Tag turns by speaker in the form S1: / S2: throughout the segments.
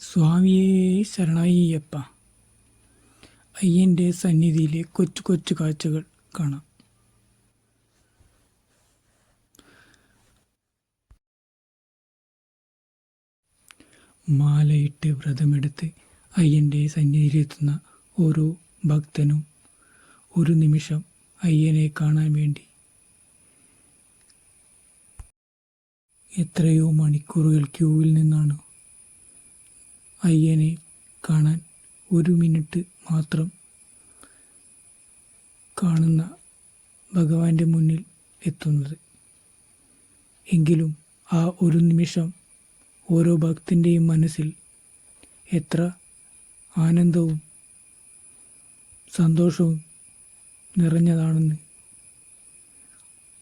S1: സ്വാമിയേ ശരണയ്യപ്പ. അയ്യൻ്റെ സന്നിധിയിലെ കൊച്ചു കൊച്ചു കാഴ്ചകൾ കാണാം. മാലയിട്ട് വ്രതമെടുത്ത് അയ്യൻ്റെ സന്നിധിയിലെത്തുന്ന ഓരോ ഭക്തനും ഒരു നിമിഷം അയ്യനെ കാണാൻ വേണ്ടി എത്രയോ മണിക്കൂറുകൾ ക്യൂവിൽ നിന്നാണ് അയ്യനെ കാണാൻ ഒരു മിനിറ്റ് മാത്രം കാണുന്ന ഭഗവാന്റെ മുന്നിൽ എത്തുന്നത്. എങ്കിലും ആ ഒരു നിമിഷം ഓരോ ഭക്തൻ്റെയും മനസ്സിൽ എത്ര ആനന്ദവും സന്തോഷവും നിറഞ്ഞതാണെന്ന്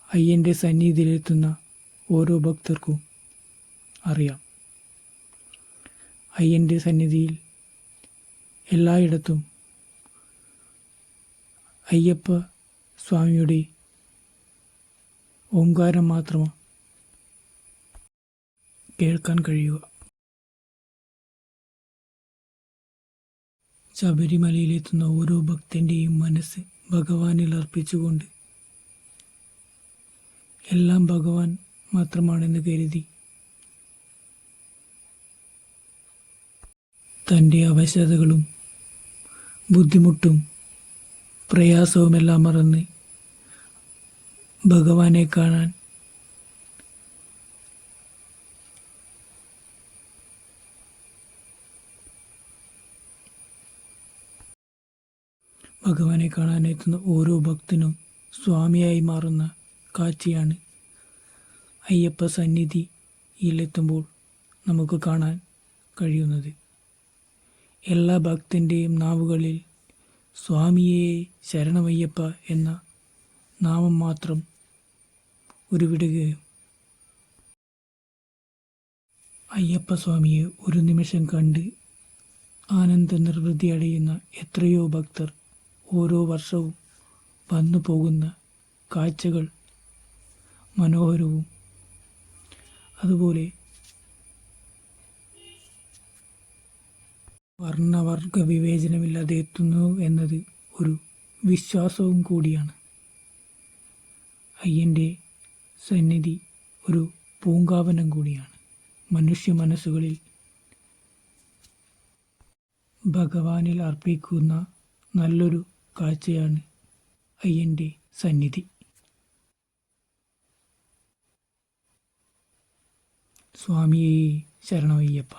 S1: അയ്യൻ്റെ സന്നിധിയിലെത്തുന്ന ഓരോ ഭക്തർക്കും അറിയാം. അയ്യൻ്റെ സന്നിധിയിൽ എല്ലായിടത്തും അയ്യപ്പ സ്വാമിയുടെ ഓംകാരം മാത്രമാണ് കേൾക്കാൻ കഴിയുക. ശബരിമലയിലെത്തുന്ന ഓരോ ഭക്തൻ്റെയും മനസ്സ് ഭഗവാനിൽ അർപ്പിച്ചുകൊണ്ട് എല്ലാം ഭഗവാൻ മാത്രമാണെന്ന് കരുതി തൻ്റെ അവശതകളും ബുദ്ധിമുട്ടും പ്രയാസവുമെല്ലാം മറന്ന് ഭഗവാനെ കാണാൻ എത്തുന്ന ഓരോ ഭക്തനും സ്വാമിയായി മാറുന്ന കാഴ്ചയാണ് അയ്യപ്പ സന്നിധിയിലെത്തുമ്പോൾ നമുക്ക് കാണാൻ കഴിയുന്നത്. എല്ലാ ഭക്തൻ്റെയും നാവുകളിൽ സ്വാമിയേ ശരണമയ്യപ്പ എന്ന നാമം മാത്രം ഉരുവിടുകയും അയ്യപ്പ സ്വാമിയെ ഒരു നിമിഷം കണ്ട് ആനന്ദ നിർവൃതി അടയുന്ന എത്രയോ ഭക്തർ ഓരോ വർഷവും വന്നു പോകുന്ന കാഴ്ചകൾ മനോഹരവും അതുപോലെ വർണ്ണവർഗ വിവേചനമില്ലാതെ എത്തുന്നു എന്നത് ഒരു വിശ്വാസവും കൂടിയാണ്. അയ്യൻ്റെ സന്നിധി ഒരു പൂങ്കാവനം കൂടിയാണ്. മനുഷ്യ മനസ്സുകളിൽ ഭഗവാനിൽ അർപ്പിക്കുന്ന നല്ലൊരു കാഴ്ചയാണ് അയ്യൻ്റെ സന്നിധി. സ്വാമിയേ ശരണമയ്യപ്പ.